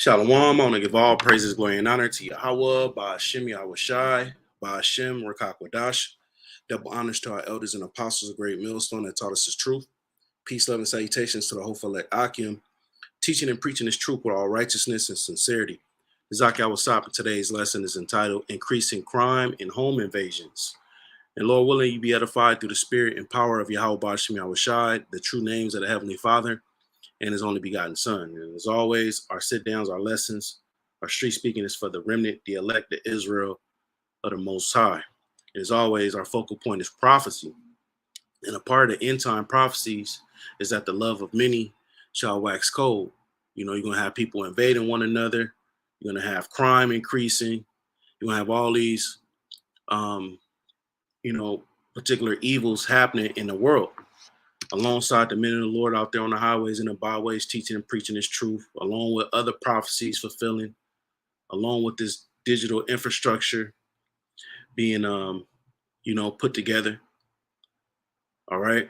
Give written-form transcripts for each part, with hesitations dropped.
Shalom. I want to give all praises, glory, and honor to Yahweh, Ba'ashem Yahushai, Ba'ashem Rakakwadash. Double honors to our elders and apostles of Great Millstone that taught us his truth. Peace, love, and salutations to the hopeful elect Akim, teaching and preaching his truth with all righteousness and sincerity. The Zaki Awasap of today's lesson is entitled Increasing Crime and Home Invasions. And Lord willing, you be edified through the spirit and power of Yahweh Ba'ashem Yahushai, the true names of the Heavenly Father, and his only begotten Son. And as always, our sit downs, our lessons, our street speaking is for the remnant, the elect, the Israel of the Most High. And as always, our focal point is prophecy. And a part of the end time prophecies is that the love of many shall wax cold. You know, you're going to have people invading one another. You're going to have crime increasing. You're going to have all these, particular evils happening in the world, alongside the men of the Lord out there on the highways and the byways, teaching and preaching his truth, along with other prophecies fulfilling, along with this digital infrastructure being, put together. All right.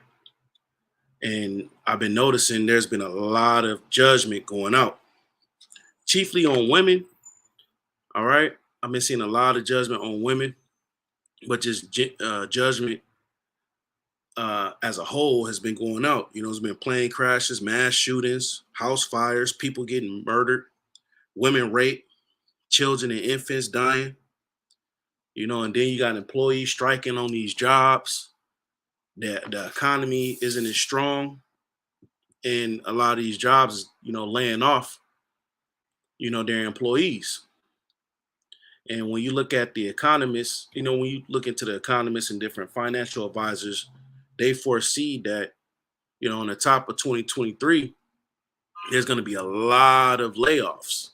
And I've been noticing there's been a lot of judgment going out, chiefly on women. All right. I've been seeing a lot of judgment on women, but just judgment as a whole has been going out. You know, there's been plane crashes, mass shootings, house fires, people getting murdered, women raped, children and infants dying. You know, and then you got employees striking on these jobs. The economy isn't as strong, and a lot of these jobs, laying off, their employees. And when you look at the economists, when you look into the economists and different financial advisors, they foresee that, on the top of 2023, there's going to be a lot of layoffs.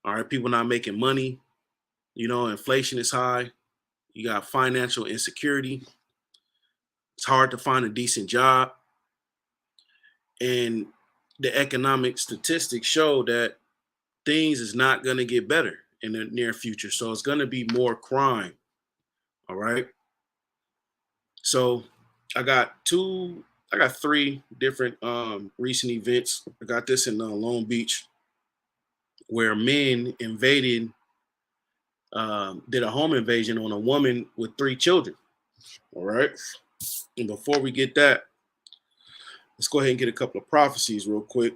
All right, people not making money. Inflation is high. You got financial insecurity. It's hard to find a decent job. And the economic statistics show that things is not going to get better in the near future. So it's going to be more crime. All right. So I got three different recent events. I got this in Long Beach where men invaded, did a home invasion on a woman with 3 children. All right. And before we get that, let's go ahead and get a couple of prophecies real quick.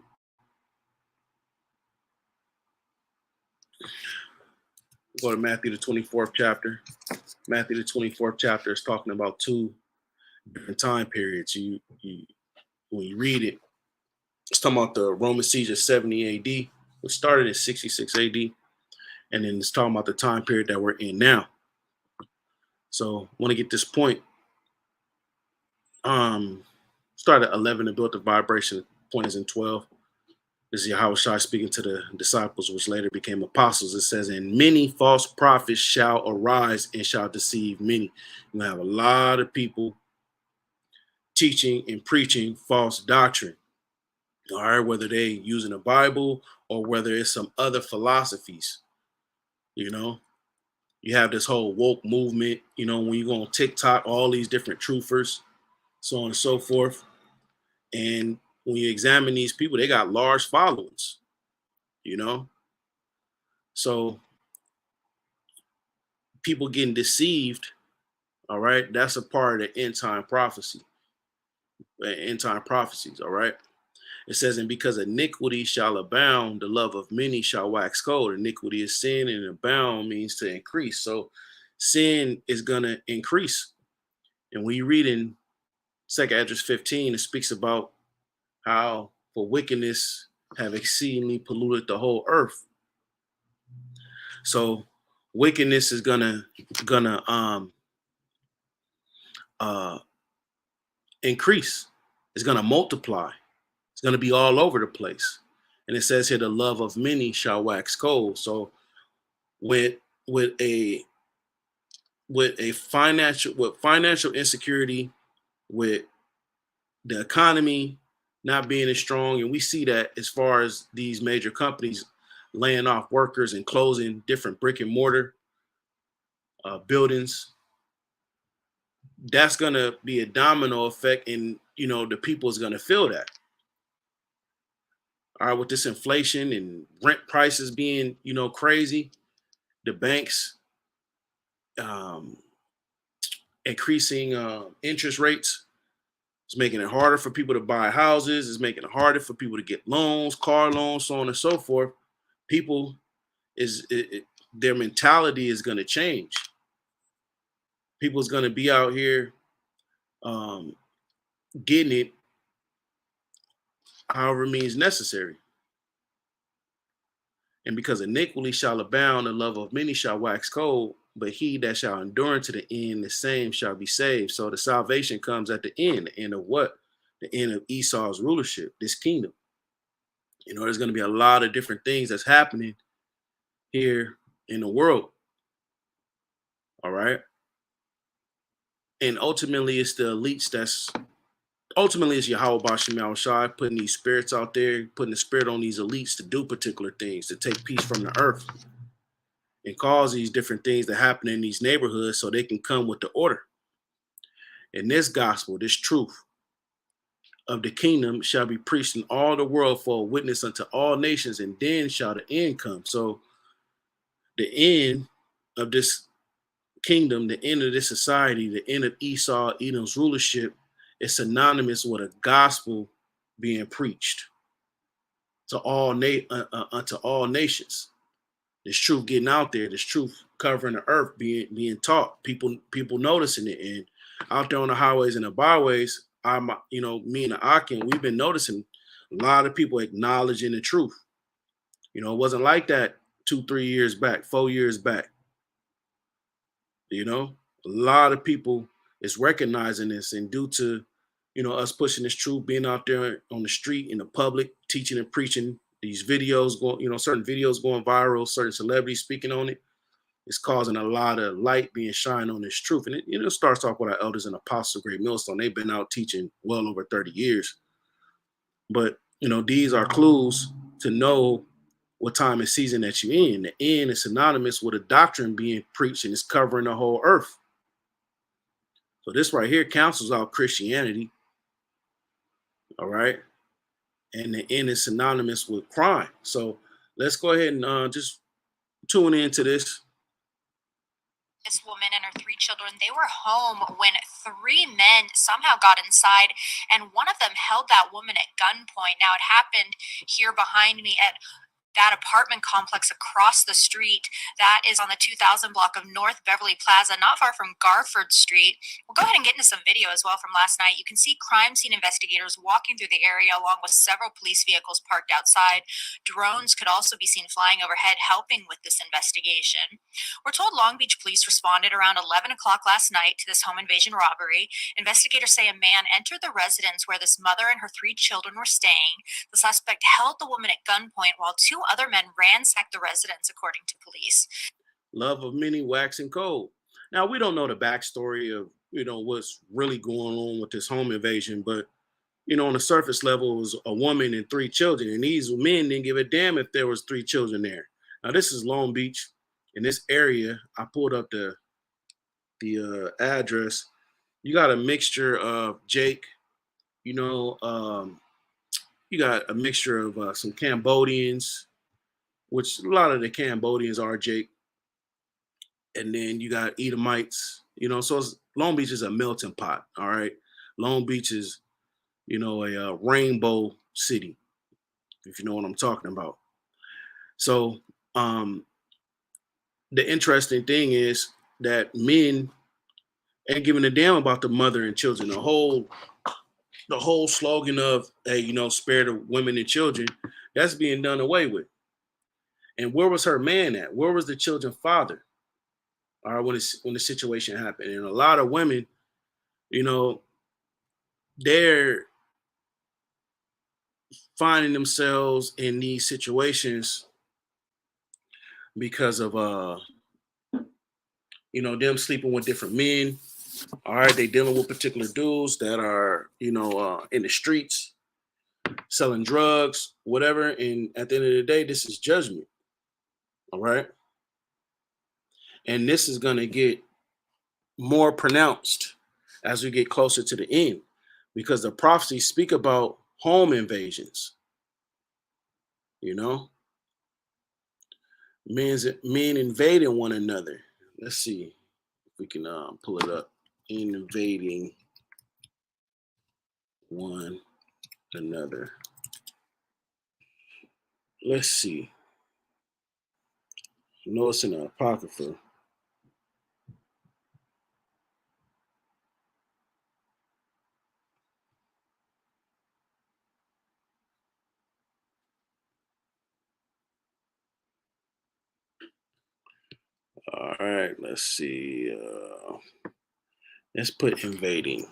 Go to Matthew, the 24th chapter. Matthew, the 24th chapter is talking about 2 different time periods. When you read it, it's talking about the Roman siege of 70 AD, which started in 66 AD. And then it's talking about the time period that we're in now. So I want to get this point. Start at 11 and built the vibration. Point is in 12. This is Yahushua speaking to the disciples, which later became apostles. It says, and many false prophets shall arise and shall deceive many. You're going to have a lot of people teaching and preaching false doctrine. All right, whether they using the Bible or whether it's some other philosophies. You have this whole woke movement, when you go on TikTok, all these different truthers, so on and so forth. And when you examine these people, they got large followings, So people getting deceived, all right, that's a part of the end time prophecy, end time prophecies, all right. It says, and because iniquity shall abound, the love of many shall wax cold. Iniquity is sin, and abound means to increase. So sin is going to increase. And when you read in 2nd Esdras 15, it speaks about how for wickedness have exceedingly polluted the whole earth. So wickedness is gonna increase. It's gonna multiply. It's gonna be all over the place. And it says here, the love of many shall wax cold. So with financial insecurity, with the economy not being as strong, and we see that as far as these major companies laying off workers and closing different brick and mortar buildings, that's going to be a domino effect, and the people is going to feel that. All right, with this inflation and rent prices being, crazy, the banks um, increasing interest rates. It's making it harder for people to buy houses. It's making it harder for people to get loans, car loans, so on and so forth. People their mentality is going to change. People's going to be out here um, getting it however means necessary. And because iniquity shall abound, the love of many shall wax cold, but he that shall endure to the end, the same shall be saved. So the salvation comes at the end of what? The end of Esau's rulership, this kingdom. There's going to be a lot of different things that's happening here in the world. All right. And ultimately, it's the elites ultimately it's Yahweh Bashim Al-Shai putting these spirits out there, putting the spirit on these elites to do particular things, to take peace from the earth and cause these different things to happen in these neighborhoods so they can come with the order. And this gospel, this truth of the kingdom shall be preached in all the world for a witness unto all nations, and then shall the end come. So the end of this kingdom, the end of this society, the end of Esau, Edom's rulership is synonymous with a gospel being preached to unto all nations. This truth getting out there, this truth covering the earth, being taught, people noticing it, and out there on the highways and the byways, me and the Akin, we've been noticing a lot of people acknowledging the truth. It wasn't like that 2-3 years back, 4 years back. A lot of people is recognizing this, and due to us pushing this truth, being out there on the street in the public, teaching and preaching, these videos going, certain videos going viral, certain celebrities speaking on it, it's causing a lot of light being shined on this truth. And it starts off with our elders and apostles of Great Millstone. They've been out teaching well over 30 years. But these are clues to know what time and season that you're in. The end is synonymous with a doctrine being preached, and it's covering the whole earth. So this right here cancels out Christianity. All right. And the end is synonymous with crime. So let's go ahead and just tune into this. This woman and her 3 children, they were home when 3 men somehow got inside, and one of them held that woman at gunpoint. Now, it happened here behind me at that apartment complex across the street. That is on the 2000 block of North Beverly Plaza, not far from Garford Street. We'll go ahead and get into some video as well from last night. You can see crime scene investigators walking through the area along with several police vehicles parked outside. Drones could also be seen flying overhead, helping with this investigation. We're told Long Beach police responded around 11 o'clock last night to this home invasion robbery. Investigators say a man entered the residence where this mother and her 3 children were staying. The suspect held the woman at gunpoint while 2 other men ransacked the residence, according to police. Love of many waxing cold. Now, we don't know the backstory of, what's really going on with this home invasion, but, on the surface level, it was a woman and 3 children, and these men didn't give a damn if there was 3 children there. Now, this is Long Beach. In this area, I pulled up the address. You got a mixture of Jake, you got a mixture of some Cambodians, which a lot of the Cambodians are Jake. And then you got Edomites, so Long Beach is a melting pot. All right. Long Beach is, a rainbow city, if you know what I'm talking about. So the interesting thing is that men ain't giving a damn about the mother and children. The whole slogan of, hey, spare the women and children, that's being done away with. And where was her man at? Where was the children's father? All right, when the situation happened. And a lot of women, they're finding themselves in these situations because of them sleeping with different men. All right, they dealing with particular dudes that are, in the streets, selling drugs, whatever. And at the end of the day, this is judgment. All right. And this is going to get more pronounced as we get closer to the end, because the prophecies speak about home invasions. You know, men invading one another. Let's see if we can pull it up. Invading one another. Let's see. No, it's in the Apocrypha. All right, let's see. Let's put invading.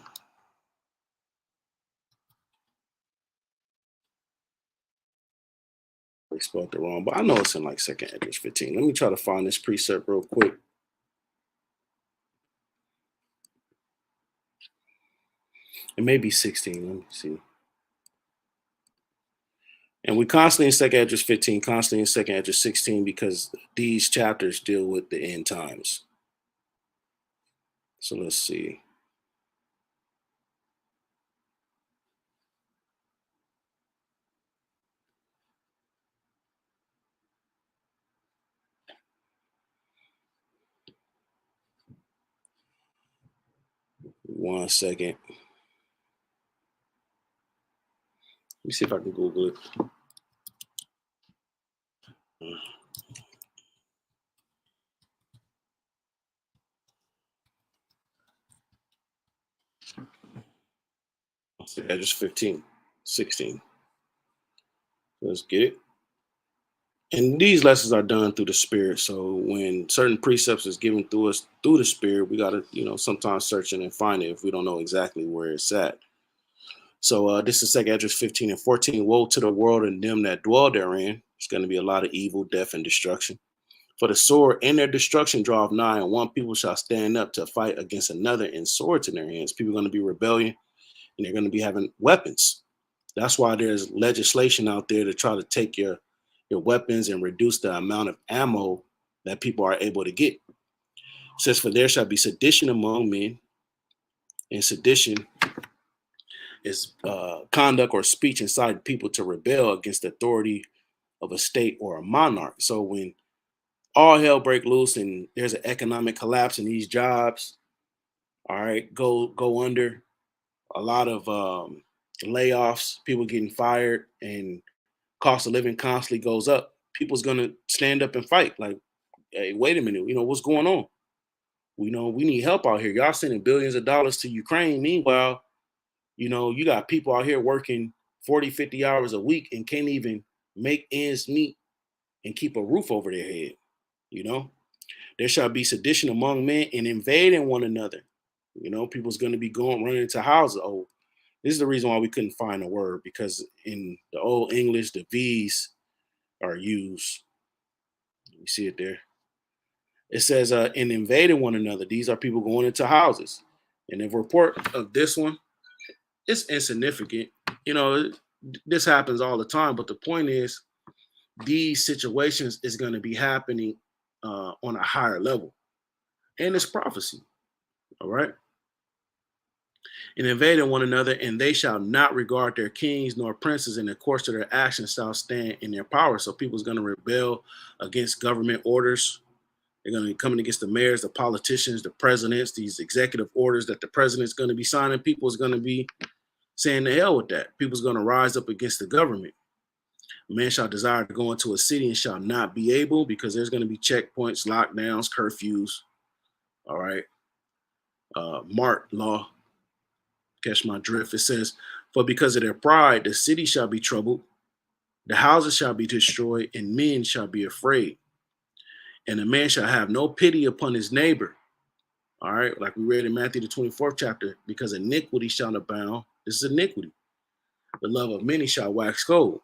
I spelled it wrong, but I know it's in like 2nd Esdras 15. Let me try to find this precept real quick. It may be 16. Let me see. And we constantly in 2nd Esdras 15, constantly in 2nd Esdras 16, because these chapters deal with the end times. So let's see. One second. Let me see if I can Google it. Esdras 15, 16. Let's get it. And these lessons are done through the spirit. So when certain precepts is given through us through the spirit, we gotta, sometimes search it and find it if we don't know exactly where it's at. So this is 2nd Esdras 15 and 14. Woe to the world and them that dwell therein. It's going to be a lot of evil, death, and destruction. For the sword and their destruction draweth nigh, and one people shall stand up to fight against another, and swords in their hands. People are going to be rebellion, and they're going to be having weapons. That's why there's legislation out there to try to take your weapons and reduce the amount of ammo that people are able to get. It says, for there shall be sedition among men, and sedition is conduct or speech inciting people to rebel against the authority of a state or a monarch. So when all hell break loose and there's an economic collapse in these jobs, all right, go under, a lot of layoffs, people getting fired, and cost of living constantly goes up. People's gonna stand up and fight. Like, hey, wait a minute, what's going on? We need help out here. Y'all sending billions of dollars to Ukraine. Meanwhile, you got people out here working 40, 50 hours a week and can't even make ends meet and keep a roof over their head. There shall be sedition among men and invading one another. People's going to be running into houses. Oh, this is the reason why we couldn't find a word, because in the old English, the V's are used. You see it there. It says, in invading one another, these are people going into houses. And the report of this one, it's insignificant. This happens all the time, but the point is, these situations is going to be happening on a higher level, and it's prophecy. All right. And invading one another, and they shall not regard their kings nor princes, in the course of their actions shall stand in their power. So people's going to rebel against government orders. They're going to be coming against the mayors, the politicians, the presidents, these executive orders that the president's going to be signing. People's going to be saying the hell with that. People's going to rise up against the government. Man shall desire to go into a city and shall not be able, because there's going to be checkpoints, lockdowns, curfews. All right. Mark law. Catch my drift. It says, for because of their pride, the city shall be troubled, the houses shall be destroyed, and men shall be afraid. And a man shall have no pity upon his neighbor. All right. Like we read in Matthew, the 24th chapter, because iniquity shall abound. This is iniquity. The love of many shall wax cold.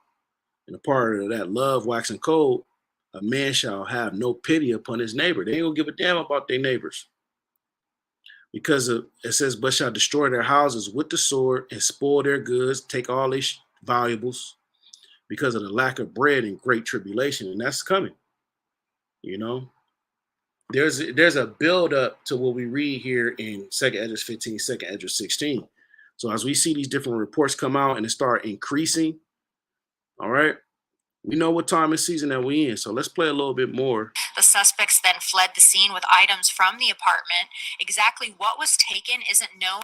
And a part of that love waxing cold, a man shall have no pity upon his neighbor. They ain't gonna give a damn about their neighbors. Because it says, but shall destroy their houses with the sword and spoil their goods, take all their valuables, because of the lack of bread and great tribulation. And that's coming. There's a build up to what we read here in 2nd Esdras 15, 2nd Esdras 16. So as we see these different reports come out and it start increasing, all right, We know what time and season that we in. So let's play a little bit more. The suspects then fled the scene with items from the apartment. Exactly what was taken isn't known.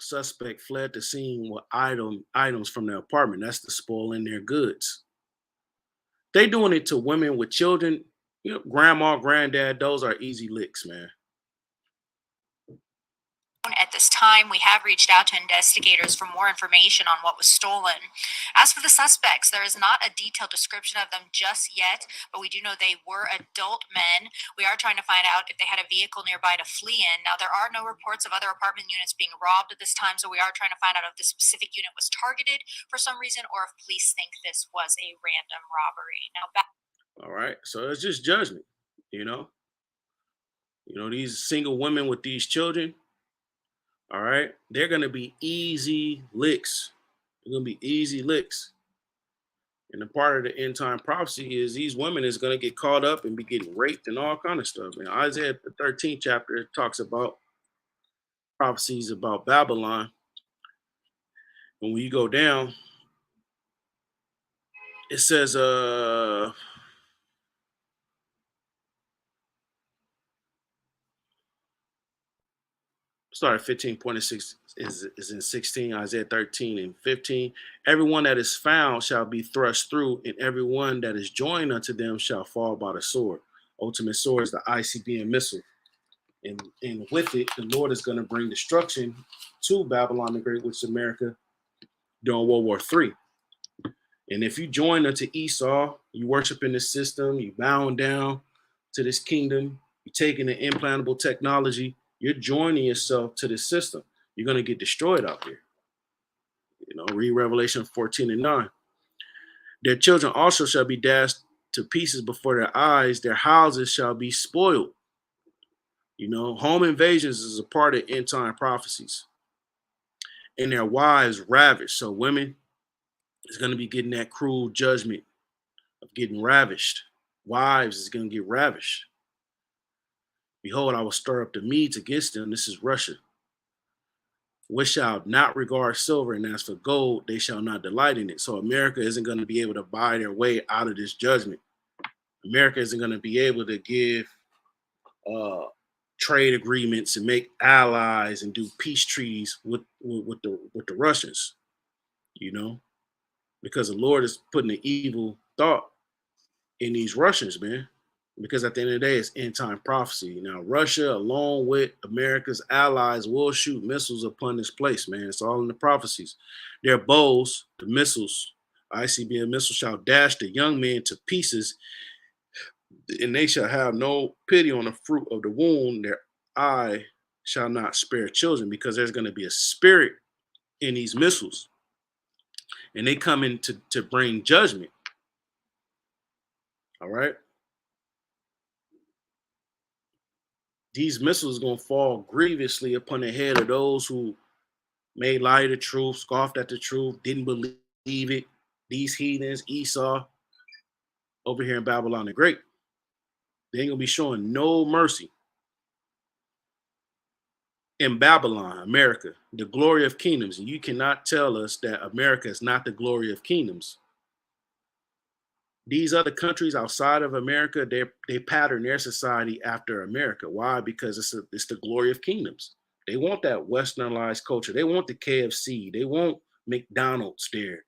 Suspect fled the scene with items from their apartment. That's the spoiling their goods. They doing it to women with children, grandma, granddad. Those are easy licks, man. At this time, we have reached out to investigators for more information on what was stolen. As for the suspects, there is not a detailed description of them just yet, but we do know they were adult men. We are trying to find out if they had a vehicle nearby to flee in. Now, there are no reports of other apartment units being robbed at this time, so we are trying to find out if this specific unit was targeted for some reason or if police think this was a random robbery. Now, All right. So it's just judgment, you know. These single women with these children, all right, they're gonna be easy licks. They're gonna be easy licks. And the part of the end time prophecy is these women is gonna get caught up and be getting raped and all kind of stuff. And Isaiah the 13th chapter talks about prophecies about Babylon. And when you go down, it says start at 15.6 is in 16, Isaiah 13 and 15. Everyone that is found shall be thrust through, and everyone that is joined unto them shall fall by the sword. Ultimate sword is the ICBM missile. And with it, the Lord is going to bring destruction to Babylon the Great, which is America, during World War III. And if you join unto Esau, you worship in this system, you bowing down to this kingdom, you're taking the implantable technology, you're joining yourself to this system. You're going to get destroyed out here. Read Revelation 14 and 9. Their children also shall be dashed to pieces before their eyes. Their houses shall be spoiled. Home invasions is a part of end time prophecies. And their wives ravished. So women is going to be getting that cruel judgment of getting ravished. Wives is going to get ravished. Behold, I will stir up the Medes against them. This is Russia. Which shall not regard silver, and as for gold, they shall not delight in it. So America isn't going to be able to buy their way out of this judgment. America isn't going to be able to give trade agreements and make allies and do peace treaties with the Russians, because the Lord is putting an evil thought in these Russians, man. Because at the end of the day, it's end time prophecy. Now, Russia, along with America's allies, will shoot missiles upon this place, man. It's all in the prophecies. Their bows, the missiles, ICBM missiles shall dash the young men to pieces, and they shall have no pity on the fruit of the womb. Their eye shall not spare children, because there's going to be a spirit in these missiles, and they come in to bring judgment. All right. These missiles are going to fall grievously upon the head of those who made light of the truth, scoffed at the truth, didn't believe it. These heathens, Esau, over here in Babylon the Great, they ain't going to be showing no mercy. In Babylon, America, the glory of kingdoms. And you cannot tell us that America is not the glory of kingdoms. These other countries outside of America, they pattern their society after America. Why? Because it's the glory of kingdoms. They want that westernized culture. They want the KFC. They want McDonald's there.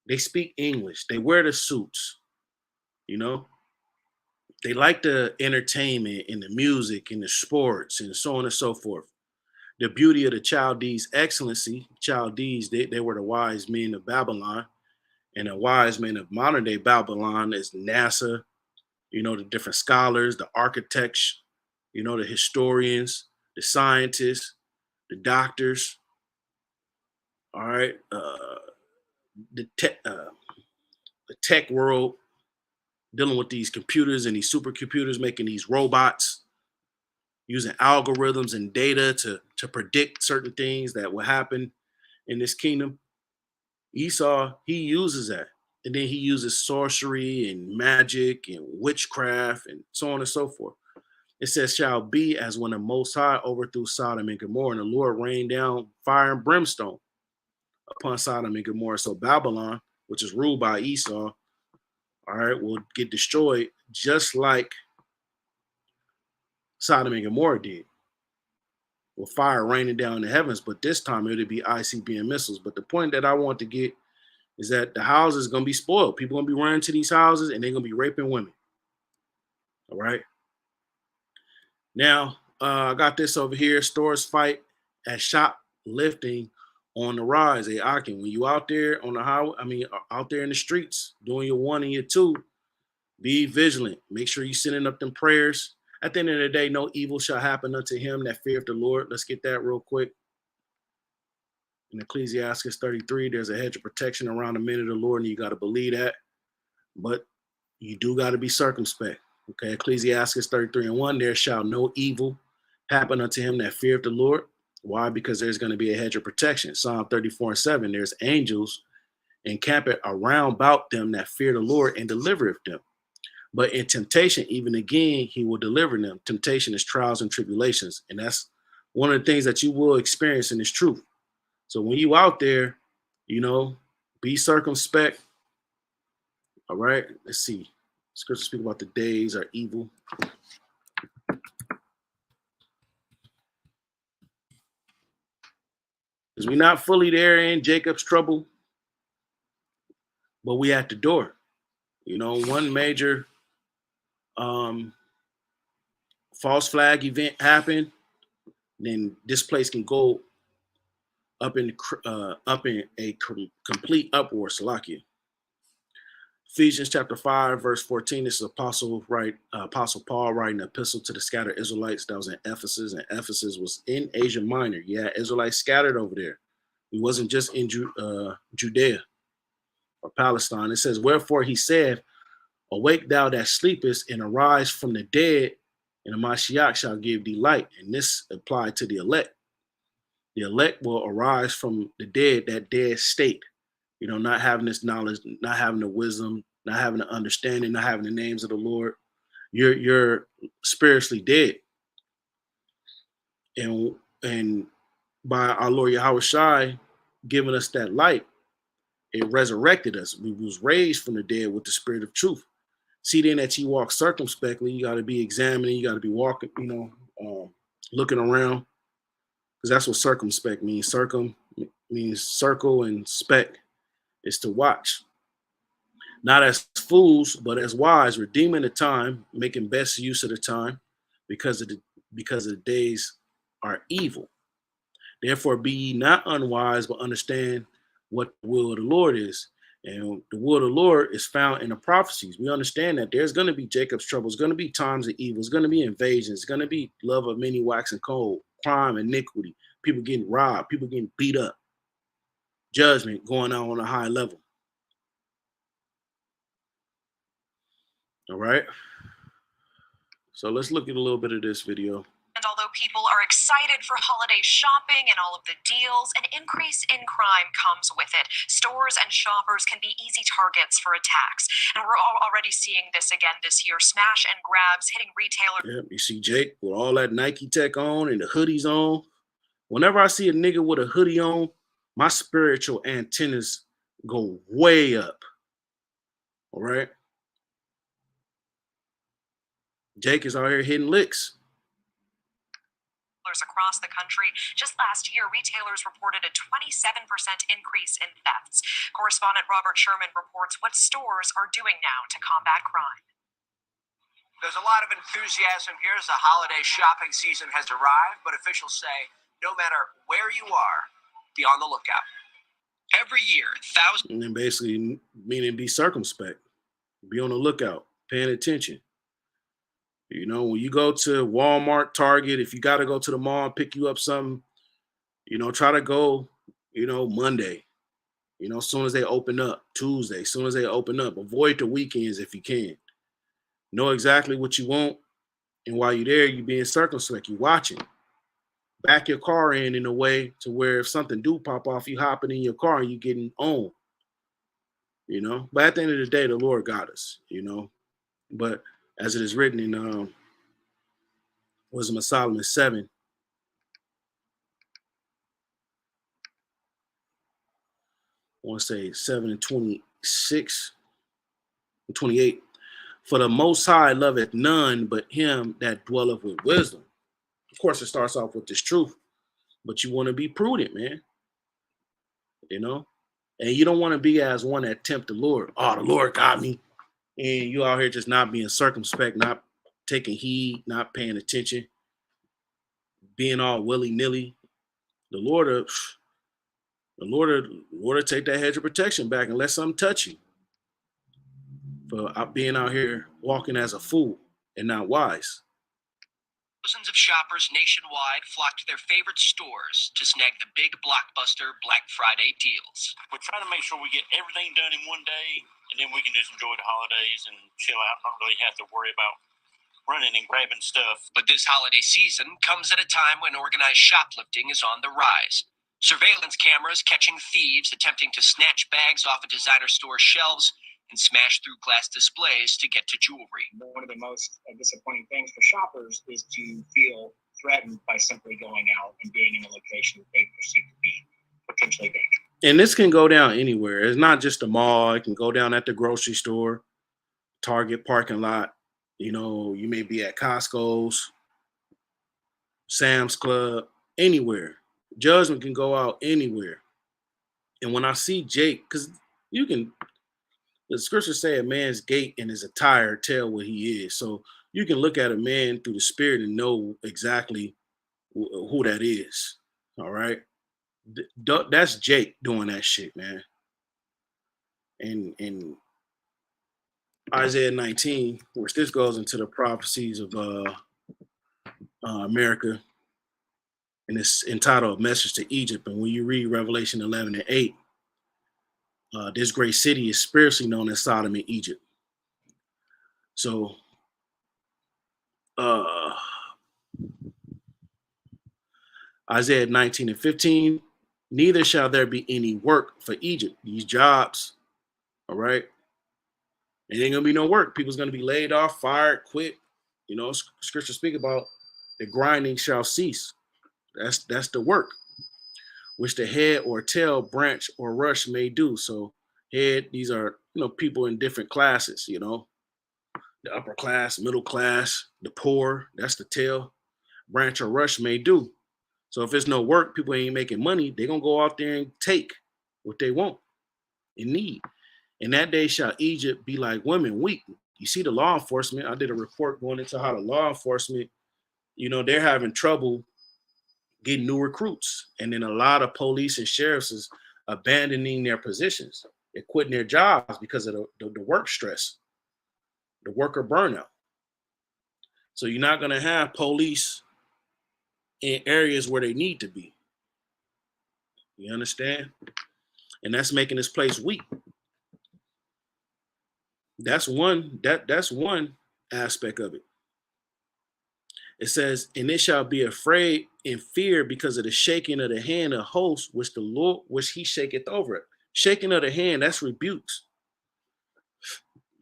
They speak English. They wear the suits. They like the entertainment and the music and the sports and so on and so forth. The beauty of the Chaldees excellency. Chaldees, they were the wise men of Babylon. And the wise men of modern day Babylon is NASA, the different scholars, the architects, the historians, the scientists, the doctors. All right. The tech world, dealing with these computers and these supercomputers, making these robots, using algorithms and data to predict certain things that will happen in this kingdom. Esau, he uses that. And then he uses sorcery and magic and witchcraft and so on and so forth. It says, shall be as when the Most High overthrew Sodom and Gomorrah, and the Lord rained down fire and brimstone upon Sodom and Gomorrah. So Babylon, which is ruled by Esau, all right, will get destroyed just like Sodom and Gomorrah did, with fire raining down in the heavens. But this time it'll be ICBM missiles. But the point that I want to get is that the houses going to be spoiled. People going to be running to these houses and they're going to be raping women. All right. Now, I got this over here. Stores fight at shoplifting on the rise. Hey, Akin, when you out there on the highway, out there in the streets doing your one and your two, be vigilant. Make sure you sending up them prayers. At the end of the day, no evil shall happen unto him that feareth the Lord. Let's get that real quick. In Ecclesiastes 33, there's a hedge of protection around the men of the Lord, and you got to believe that. But you do got to be circumspect. Okay, Ecclesiastes 33:1, there shall no evil happen unto him that feareth the Lord. Why? Because there's going to be a hedge of protection. Psalm 34:7, there's angels encamping around about them that fear the Lord and delivereth them. But in temptation, even again, he will deliver them. Temptation is trials and tribulations. And that's one of the things that you will experience in this truth. So when you out there, be circumspect. All right, let's see. Scripture speak about the days are evil. Because we're not fully there in Jacob's trouble, but we at the door. One major false flag event happened, then this place can go up in a complete uproar. Salakia. Ephesians chapter 5, verse 14. This is Apostle Paul writing an epistle to the scattered Israelites that was in Ephesus, and Ephesus was in Asia Minor. Yeah, Israelites scattered over there. It wasn't just in Judea or Palestine. It says, wherefore he said, awake thou that sleepest, and arise from the dead, and the Mashiach shall give thee light. And this applied to the elect. The elect will arise from the dead, that dead state. Not having this knowledge, not having the wisdom, not having the understanding, not having the names of the Lord. You're spiritually dead. And by our Lord Yahweh Shai giving us that light, it resurrected us. We was raised from the dead with the spirit of truth. See then that you walk circumspectly, you got to be examining, you got to be walking, looking around, because that's what circumspect means. Circum means circle, and spec is to watch. Not as fools, but as wise, redeeming the time, making best use of the time, because the days are evil. Therefore, be ye not unwise, but understand what the will of the Lord is. And the will of the Lord is found in the prophecies. We understand that there's going to be Jacob's trouble. It's going to be times of evil. It's going to be invasions. It's going to be love of many waxing cold, crime, iniquity, people getting robbed, people getting beat up, judgment going on a high level. All right. So let's look at a little bit of this video. And although people are excited for holiday shopping and all of the deals, an increase in crime comes with it. Stores and shoppers can be easy targets for attacks. And we're already seeing this again this year. Smash and grabs hitting retailers. Yep, you see Jake with all that Nike tech on and the hoodies on. Whenever I see a nigga with a hoodie on, my spiritual antennas go way up. All right. Jake is out here hitting licks. Across the country. Just last year, retailers reported a 27% increase in thefts. Correspondent Robert Sherman reports what stores are doing now to combat crime. There's a lot of enthusiasm here as the holiday shopping season has arrived, but officials say no matter where you are, be on the lookout. Every year, thousands. And then basically meaning be circumspect, be on the lookout, paying attention. When you go to Walmart, Target, if you got to go to the mall and pick you up something, try to go, Monday, as soon as they open up, Tuesday, as soon as they open up. Avoid the weekends if you can. Know exactly what you want. And while you're there, you're being circumspect. You're watching. Back your car in a way to where if something do pop off, you hopping in your car and you getting on. But at the end of the day, the Lord got us, But as it is written in Wisdom of Solomon 7, I want to say 7:26. 28. For the Most High loveth none but him that dwelleth with wisdom. Of course, it starts off with this truth, but you want to be prudent, man. You know, and you don't want to be as one that tempt the Lord. Oh, the Lord got me, and you out here just not being circumspect, not taking heed, not paying attention, being all willy nilly. The Lord will take that hedge of protection back and let something touch you for being out here walking as a fool and not wise. Thousands of shoppers nationwide flock to their favorite stores to snag the big blockbuster Black Friday deals. We're trying to make sure we get everything done in one day, and then we can just enjoy the holidays and chill out, not really have to worry about running and grabbing stuff. But this holiday season comes at a time when organized shoplifting is on the rise. Surveillance cameras catching thieves attempting to snatch bags off a designer store shelves and smash through glass displays to get to jewelry. One of the most disappointing things for shoppers is to feel threatened by simply going out and being in a location that they perceive to be potentially dangerous. And this can go down anywhere. It's not just a mall. It can go down at the grocery store, Target parking lot. You know, you may be at Costco's, Sam's Club, anywhere. Judgment can go out anywhere. And when I see Jake, because the scripture say a man's gait and his attire tell what he is. So you can look at a man through the spirit and know exactly who that is. All right. That's Jake doing that shit, man. And Isaiah 19, which this goes into the prophecies of America, and it's entitled Message to Egypt. And when you read Revelation 11 and 8, this great city is spiritually known as Sodom and Egypt. So Isaiah 19 and 15, neither shall there be any work for Egypt. These jobs, all right? It ain't gonna be no work. People's gonna be laid off, fired, quit. You know, scripture speak about the grinding shall cease. That's the work, which the head or tail, branch or rush may do. So head, these are, people in different classes, the upper class, middle class, the poor, that's the tail. Branch or rush may do. So if there's no work, people ain't making money, they're gonna go out there and take what they want and need. And that day shall Egypt be like women weak. You see the law enforcement, I did a report going into how the law enforcement, they're having trouble getting new recruits. And then a lot of police and sheriffs is abandoning their positions. They're quitting their jobs because of the work stress, the worker burnout. So you're not going to have police in areas where they need to be. You understand? And that's making this place weak. That's one aspect of it. It says, and it shall be afraid and fear because of the shaking of the hand of hosts, which the Lord, which he shaketh over it. Shaking of the hand, that's rebukes.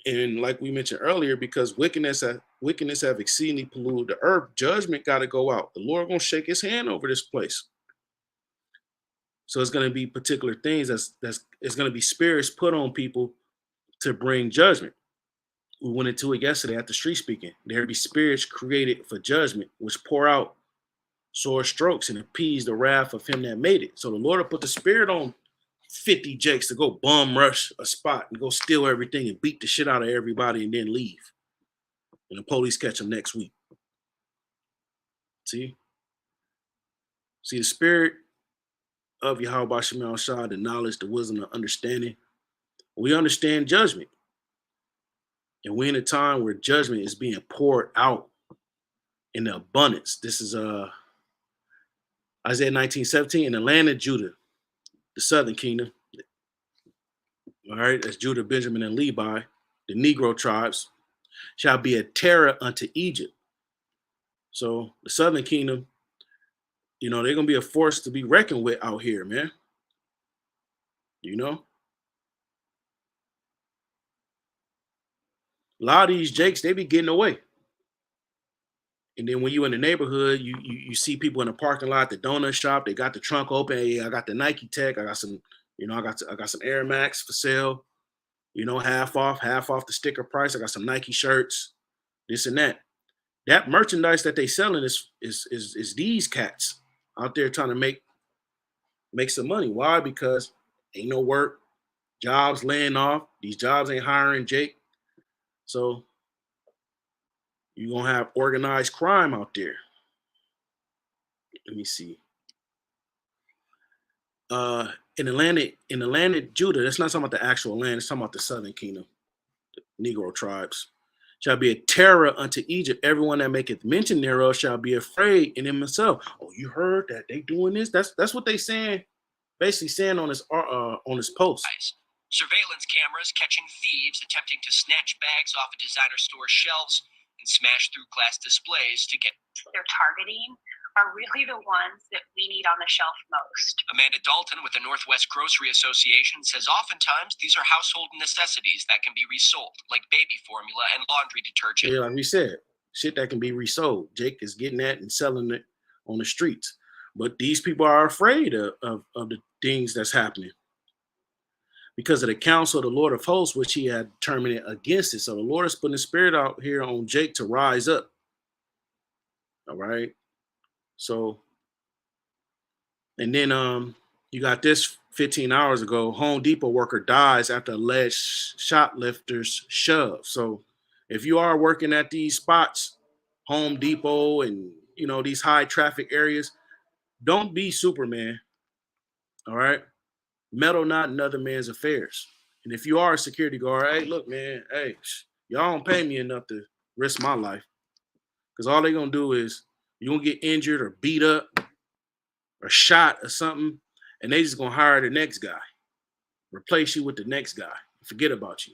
And like we mentioned earlier, because wickedness have exceedingly polluted the earth, judgment got to go out. The Lord gonna shake his hand over this place. So it's gonna be particular things it's gonna be spirits put on people to bring judgment. We went into it yesterday at the street speaking. There be spirits created for judgment, which pour out sore strokes and appease the wrath of him that made it. So the Lord will put the spirit on 50 jakes to go bum rush a spot and go steal everything and beat the shit out of everybody and then leave. And the police catch them next week. See the spirit of Yahweh Shema Shah, the knowledge, the wisdom, the understanding. We understand judgment. And we're in a time where judgment is being poured out in the abundance. This is Isaiah 19:17, in the land of Judah, the southern kingdom. All right, that's Judah, Benjamin, and Levi, the Negro tribes, shall be a terror unto Egypt. So the southern kingdom, they're gonna be a force to be reckoned with out here, man. A lot of these jakes, they be getting away. And then when you in the neighborhood, you see people in the parking lot, the donut shop, they got the trunk open. Hey, I got the Nike Tech. I got some, I got some Air Max for sale. You know, half off the sticker price. I got some Nike shirts, this and that. That merchandise that they selling is these cats out there trying to make some money. Why? Because ain't no work, jobs laying off. These jobs ain't hiring Jake. So you're gonna have organized crime out there. Let me see. In Atlanta, Judah, that's not talking about the actual land, it's talking about the southern kingdom, the Negro tribes. Shall be a terror unto Egypt. Everyone that maketh mention thereof shall be afraid in himself. Oh, you heard that they doing this? That's what they saying, basically saying on this post. Surveillance cameras catching thieves attempting to snatch bags off a designer store shelves and smash through glass displays to get. They're targeting are really the ones that we need on the shelf most. Amanda Dalton with the Northwest Grocery Association says oftentimes these are household necessities that can be resold, like baby formula and laundry detergent. Yeah, like we said, shit that can be resold. Jake is getting that and selling it on the streets. But these people are afraid of the things that's happening because of the counsel of the Lord of hosts, which he had determined against it. So the Lord is putting the spirit out here on Jake to rise up. All right. So, and then you got this 15 hours ago, Home Depot worker dies after alleged shoplifters shove. So if you are working at these spots, Home Depot and, you know, these high traffic areas, don't be Superman. All right. Meddle not in other man's affairs. And if you are a security guard, hey, look, man, hey, y'all don't pay me enough to risk my life. Because all they're going to do is you're going to get injured or beat up or shot or something, and they just going to hire the next guy, replace you with the next guy, forget about you.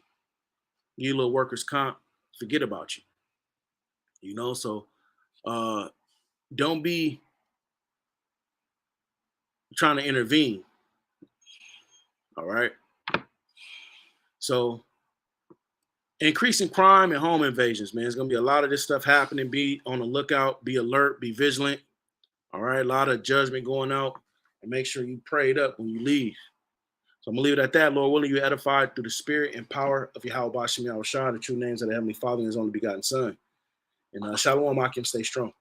Give you a little workers' comp, forget about you. You know, so don't be trying to intervene. All right. So increasing crime and home invasions, man. There's going to be a lot of this stuff happening. Be on the lookout, be alert, be vigilant. All right. A lot of judgment going out, and make sure you prayed up when you leave. So I'm going to leave it at that. Lord willing, you edified through the spirit and power of Yahweh Bashem Yahushua, the true names of the Heavenly Father and his only begotten Son. And Shalom, Akim, stay strong.